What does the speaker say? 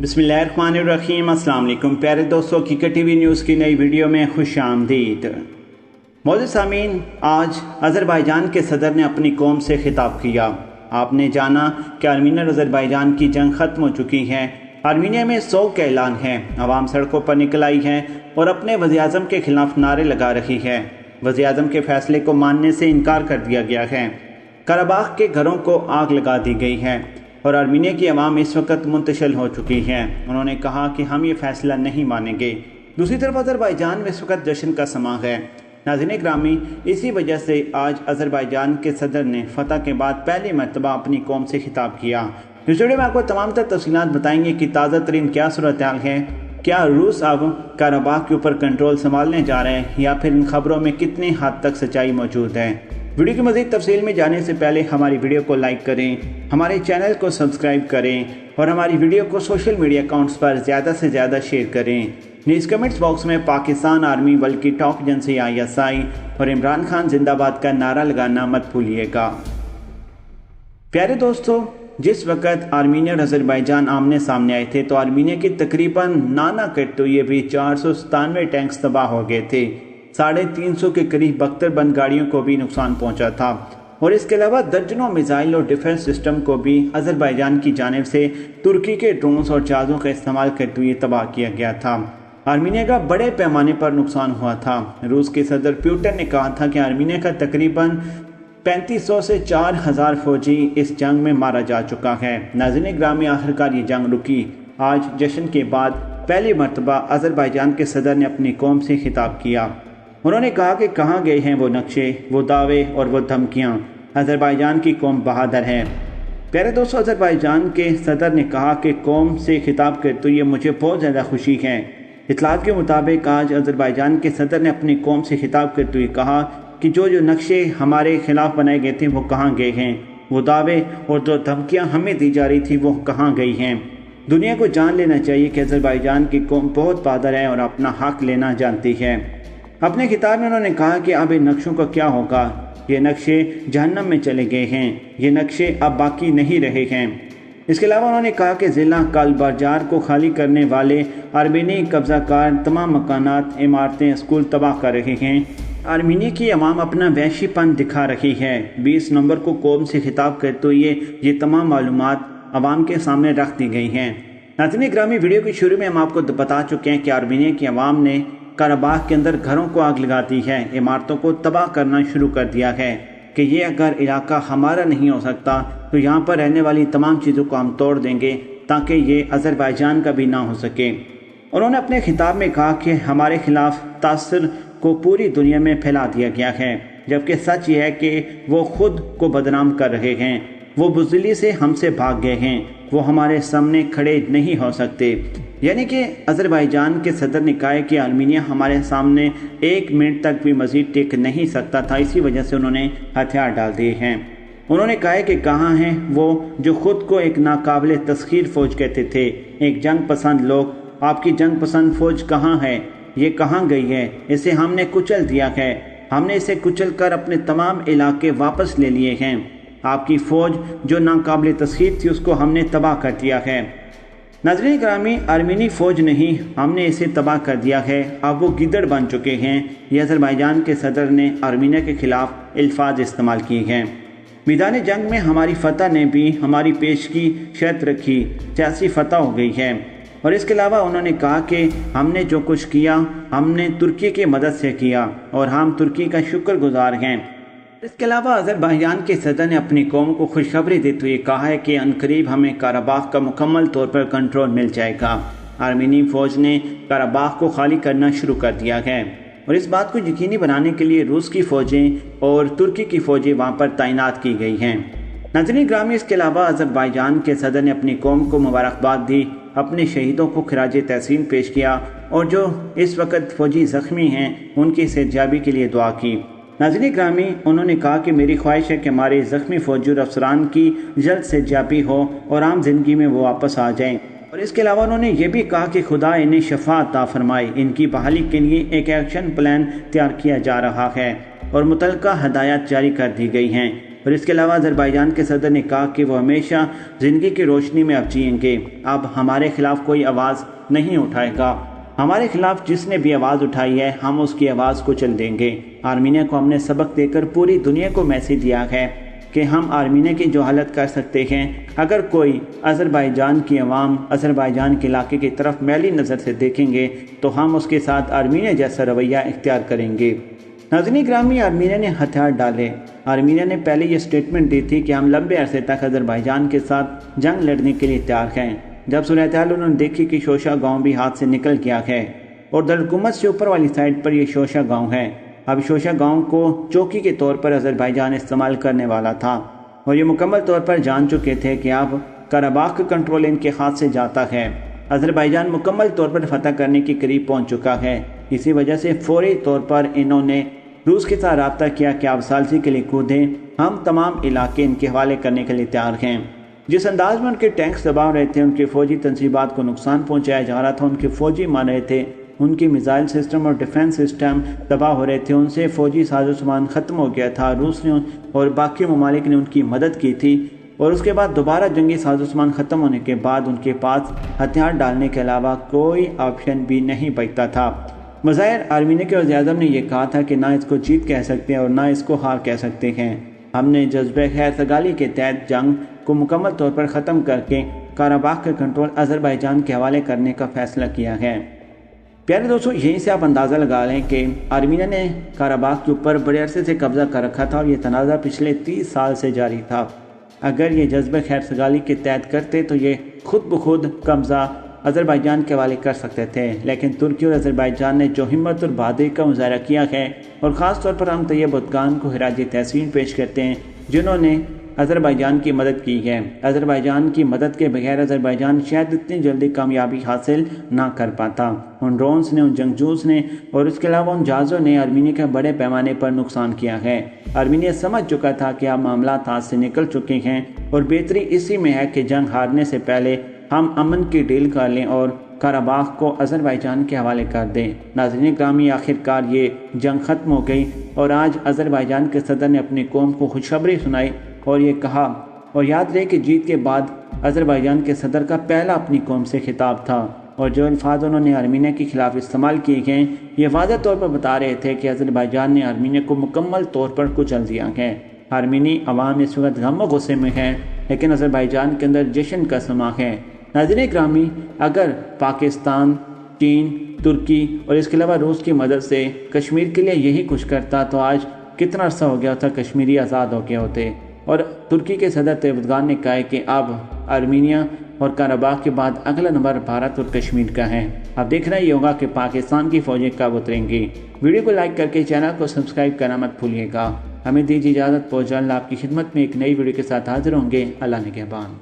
बिस्मिल्लाहिर्रहमानिर्रहीम। अस्सलाम वालेकुम प्यारे दोस्तों, हकीकत टीवी न्यूज़ की नई वीडियो में खुश आमदीद। मौजूद सामीन, आज अज़रबैजान के सदर ने अपनी कौम से खिताब किया। आपने जाना कि आर्मीनिया और अज़रबैजान की जंग ख़त्म हो चुकी है। आर्मीनिया में सोग का ऐलान है। अवाम सड़कों पर निकल आई है और अपने वज़ीर-ए-आज़म के खिलाफ नारे लगा रही है। वज़ीर-ए-आज़म के फैसले को मानने से इनकार कर दिया गया है। कराबाख के घरों को आग लगा दी गई है और आर्मीनिया की आवाम इस वक्त मुंतशिल हो चुकी है। उन्होंने कहा कि हम ये फैसला नहीं मानेंगे। दूसरी तरफ अज़रबैजान में इस वक्त जश्न का समा है। नाज़रीन ग्रामी, इसी वजह से आज अज़रबैजान के सदर ने फतह के बाद पहली मरतबा अपनी कौम से खिताब किया। इस वीडियो में आपको तमाम तर तफसीलात बताएंगे कि ताज़ा तरीन क्या सूरत हाल है, क्या रूस अब कराबाख के ऊपर कंट्रोल संभालने जा रहे हैं या फिर इन खबरों में कितनी हद तक सच्चाई मौजूद है। वीडियो की मज़ीद तफसील में जाने से पहले हमारी वीडियो को लाइक करें, हमारे चैनल को सब्सक्राइब करें और हमारी वीडियो को सोशल मीडिया अकाउंट्स पर ज़्यादा से ज़्यादा शेयर करें। न्यूज़ कमेंट्स बॉक्स में पाकिस्तान आर्मी बल्कि टॉप एजेंसी ISI और इमरान खान जिंदाबाद का नारा लगाना मत भूलिएगा। प्यारे दोस्तों, जिस वक्त आर्मीनिया और अज़रबैजान आमने सामने आए थे तो आर्मीनिया की तकरीबन नाना करते हुए भी 497 टैंक्स तबाह हो गए थे। 350 के करीब बख्तरबंद गाड़ियों को भी नुकसान पहुंचा था और इसके अलावा दर्जनों मिसाइल और डिफेंस सिस्टम को भी अज़रबैजान की जानिब से तुर्की के ड्रोन्स और जहाज़ों का इस्तेमाल करते हुए तबाह किया गया था। आर्मीनिया का बड़े पैमाने पर नुकसान हुआ था। रूस के सदर पुतिन ने कहा था कि आर्मीनिया का तकरीबन 3500 से 4000 फौजी इस जंग में मारा जा चुका है। नाज़रीन ग्रामी, आखिरकार ये जंग रुकी। आज जश्न के बाद पहली मरतबा अज़रबैजान के सदर ने अपनी कौम से खिताब किया। उन्होंने कहा कि कहाँ गए हैं वो नक्शे, वो दावे और वो धमकियाँ। अज़रबैजान की कौम बहादुर है। प्यारे दोस्तों, अज़रबैजान के सदर ने कहा कि कौम से खिताब करते हुए मुझे बहुत ज़्यादा खुशी है। इत्तलात के मुताबिक आज अज़रबैजान के सदर ने अपनी कौम से खिताब करते हुए कहा कि जो नक्शे हमारे खिलाफ बनाए गए थे वो कहाँ गए हैं, वो दावे और जो धमकियाँ हमें दी जा रही थी वो कहाँ गई हैं। दुनिया को जान लेना चाहिए कि अज़रबैजान की कौम बहुत बहादुर है और अपना हक लेना जानती है। अपने खिताब में उन्होंने कहा कि अब इन नक्शों का क्या होगा। ये नक्शे जहन्नम में चले गए हैं, ये नक्शे अब बाकी नहीं रहे हैं। इसके अलावा उन्होंने कहा कि ज़िला कालबाजार को खाली करने वाले आर्मीनी कब्ज़ाकार तमाम मकानात, इमारतें, स्कूल तबाह कर रहे हैं। आर्मीनिया की अवाम अपना वहशीपन दिखा रही है। 20 नवंबर को कौम से खिताब करते हुए ये तमाम मालूमात अवाम के सामने रख दी गई हैं। नाज़रीन ग्रामी, वीडियो के शुरू में हम आपको बता चुके हैं कि आर्मीनिया की अवाम ने कराबाख के अंदर घरों को आग लगा दी है, इमारतों को तबाह करना शुरू कर दिया है कि ये अगर इलाका हमारा नहीं हो सकता तो यहाँ पर रहने वाली तमाम चीज़ों को हम तोड़ देंगे ताकि ये अज़रबैजान का भी ना हो सके। उन्होंने अपने खिताब में कहा कि हमारे खिलाफ तासर को पूरी दुनिया में फैला दिया गया है, जबकि सच ये है कि वो खुद को बदनाम कर रहे हैं। वो बुज़दिली से हमसे भाग गए हैं, वो हमारे सामने खड़े नहीं हो सकते। यानी कि अज़रबैजान के सदर ने कहा कि आर्मीनिया हमारे सामने 1 मिनट तक भी मज़ीद टिक नहीं सकता था, इसी वजह से उन्होंने हथियार डाल दिए हैं। उन्होंने कहा कि कहाँ हैं वो जो खुद को एक नाकाबिल तस्खीर फ़ौज कहते थे, एक जंग पसंद लोग। आपकी जंग पसंद फ़ौज कहाँ है, ये कहाँ गई है? इसे हमने कुचल दिया है, हमने इसे कुचल कर अपने तमाम इलाके वापस ले लिए हैं। आपकी फ़ौज जो नाकाबिल तस्खीर थी उसको हमने तबाह कर दिया है। नाज़रीन ग्रामी, आर्मीनी फ़ौज नहीं, हमने इसे तबाह कर दिया है, अब वो गिदड़ बन चुके हैं। ये अज़रबैजान के सदर ने आर्मीनिया के ख़िलाफ़ अल्फाज इस्तेमाल किए हैं। मैदान जंग में हमारी फ़तह ने भी हमारी पेश की शर्त रखी, सियासी फ़तह हो गई है। और इसके अलावा उन्होंने कहा कि हमने जो कुछ किया हमने तुर्की की मदद से किया और हम तुर्की का शुक्रगुजार हैं। इसके अलावा अज़रबैजान के सदर ने अपनी कौम को खुशखबरी देते हुए कहा है कि अनकरीब हमें कराबाख का मुकम्मल तौर पर कंट्रोल मिल जाएगा। आर्मीनी फ़ौज ने कराबाख को खाली करना शुरू कर दिया है और इस बात को यकीनी बनाने के लिए रूस की फ़ौजें और तुर्की की फ़ौजें वहाँ पर तैनात की गई हैं। नाज़रीन ग्रामी, इसके अलावा अज़रबैजान के सदर ने अपनी कौम को मुबारकबाद दी, अपने शहीदों को खिराज तहसीन पेश किया और जो इस वक्त फ़ौजी ज़ख्मी हैं उनकी सेहतयाबी के लिए दुआ की। नाज़रीन ग्रामी, उन्होंने कहा कि मेरी ख्वाहिश है कि हमारे ज़ख्मी फ़ौजी और अफसरान की जल्द सेहतयाबी हो और आम जिंदगी में वो वापस आ जाएं। और इसके अलावा उन्होंने ये भी कहा कि खुदा इन्हें शफा अता फरमाए। इनकी बहाली के लिए एक एक्शन प्लान तैयार किया जा रहा है और मुतल्लिका हदायत जारी कर दी गई हैं। اور اس کے علاوہ آذربائیجان کے صدر نے کہا کہ وہ ہمیشہ زندگی کی روشنی میں اب جئیں گے، اب ہمارے خلاف کوئی آواز نہیں اٹھائے گا، ہمارے خلاف جس نے بھی آواز اٹھائی ہے ہم اس کی آواز کو چل دیں گے۔ آرمینیا کو ہم نے سبق دے کر پوری دنیا کو میسیج دیا ہے کہ ہم آرمینیا کی جو حالت کر سکتے ہیں، اگر کوئی آذربائیجان کی عوام آذربائیجان کے علاقے کی طرف میلی نظر سے دیکھیں گے تو ہم اس کے ساتھ آرمینیا جیسا رویہ اختیار کریں گے۔ ناظرین گرامی، آرمینیا نے ہتھیار ڈالے۔ آرمینیا نے پہلے یہ سٹیٹمنٹ دی تھی کہ ہم لمبے عرصے تک آذربائیجان کے ساتھ جنگ لڑنے کے لیے تیار ہیں۔ جب صورتحال انہوں نے دیکھی کہ شوشا گاؤں بھی ہاتھ سے نکل گیا ہے اور دارالحکومت سے اوپر والی سائڈ پر یہ شوشا گاؤں ہے، اب شوشا گاؤں کو چوکی کے طور پر آذربائیجان استعمال کرنے والا تھا اور یہ مکمل طور پر جان چکے تھے کہ اب قراباغ کا کنٹرول ان کے ہاتھ سے جاتا ہے۔ آذربائیجان مکمل طور پر فتح کرنے کے قریب پہنچ چکا ہے۔ اسی وجہ سے فوری طور پر انہوں نے روس کے ساتھ رابطہ کیا کہ آپ ثالثی کے لیے کودیں، ہم تمام علاقے ان کے حوالے کرنے کے لیے تیار ہیں۔ جس انداز میں ان کے ٹینکس دبا رہے تھے، ان کی فوجی تنصیبات کو نقصان پہنچایا جا رہا تھا، ان کے فوجی مار رہے تھے، ان کی میزائل سسٹم اور ڈیفنس سسٹم تباہ ہو رہے تھے، ان سے فوجی ساز و سامان ختم ہو گیا تھا۔ روس نے اور باقی ممالک نے ان کی مدد کی تھی اور اس کے بعد دوبارہ جنگی ساز و سامان ختم ہونے کے بعد ان کے پاس ہتھیار ڈالنے کے علاوہ کوئی آپشن بھی نہیں بچتا تھا۔ بظاہر آرمینیا کے وزیر اعظم نے یہ کہا تھا کہ نہ اس کو جیت کہہ سکتے ہیں اور نہ اس کو ہار کہہ سکتے ہیں، ہم نے جذبہ خیر سگالی کے تحت جنگ کو مکمل طور پر ختم کر کے قراباغ کا کنٹرول آذربائیجان کے حوالے کرنے کا فیصلہ کیا ہے۔ پیارے دوستو، یہیں سے آپ اندازہ لگا لیں کہ آرمینیا نے قراباغ کے اوپر بڑے عرصے سے قبضہ کر رکھا تھا اور یہ تنازع پچھلے 30 سال سے جاری تھا۔ اگر یہ جذبہ خیر سگالی کے تحت کرتے تو یہ خود بخود قبضہ آذربائیجان کے حوالے کر سکتے تھے، لیکن ترکی اور آذربائیجان نے جو ہمت اور بہادری کا مظاہرہ کیا ہے، اور خاص طور پر ہم طیب اردگان کو خراج تحسین پیش کرتے ہیں جنہوں نے آذربائیجان کی مدد کی ہے۔ آذربائیجان کی مدد کے بغیر آذربائیجان شاید اتنی جلدی کامیابی حاصل نہ کر پاتا۔ ان ڈرونز نے، ان جنگجوز نے اور اس کے علاوہ ان جہازوں نے آرمینیا کا بڑے پیمانے پر نقصان کیا ہے۔ آرمینیا سمجھ چکا تھا کہ اب معاملات ہاتھ سے نکل چکے ہیں اور بہتری اسی میں ہے کہ جنگ ہارنے سے پہلے ہم امن کی ڈیل کر لیں اور قراباغ کو آذربائیجان کے حوالے کر دیں۔ ناظرین گرامی، آخرکار یہ جنگ ختم ہو گئی اور آج آذربائیجان کے صدر نے اپنی قوم کو خوشخبری سنائی اور یہ کہا، اور یاد رہے کہ جیت کے بعد آذربائیجان کے صدر کا پہلا اپنی قوم سے خطاب تھا، اور جو الفاظ انہوں نے آرمینیا کے خلاف استعمال کیے گئے یہ واضح طور پر بتا رہے تھے کہ آذربائیجان نے آرمینیا کو مکمل طور پر کچل دیا ہے۔ آرمینی عوام اس وقت غم و غصے میں ہے، لیکن آذربائیجان کے اندر جشن کا سما ہے۔ ناظرین گرامی، اگر پاکستان، چین، ترکی اور اس کے علاوہ روس کی مدد سے کشمیر کے لیے یہی کچھ کرتا تو آج کتنا عرصہ ہو گیا ہوتا، کشمیری آزاد ہو گئے ہوتے۔ اور ترکی کے صدر طیب اردگان نے کہا ہے کہ اب آرمینیا اور قراباغ کے بعد اگلا نمبر بھارت اور کشمیر کا ہے۔ اب دیکھنا یہ ہوگا کہ پاکستان کی فوجیں کب اتریں گی۔ ویڈیو کو لائک کر کے چینل کو سبسکرائب کرنا مت بھولیے گا۔ ہمیں دیجیے اجازت، پہنچ جلد آپ کی خدمت میں ایک نئی ویڈیو کے ساتھ حاضر ہوں گے۔ اللہ نگہبان۔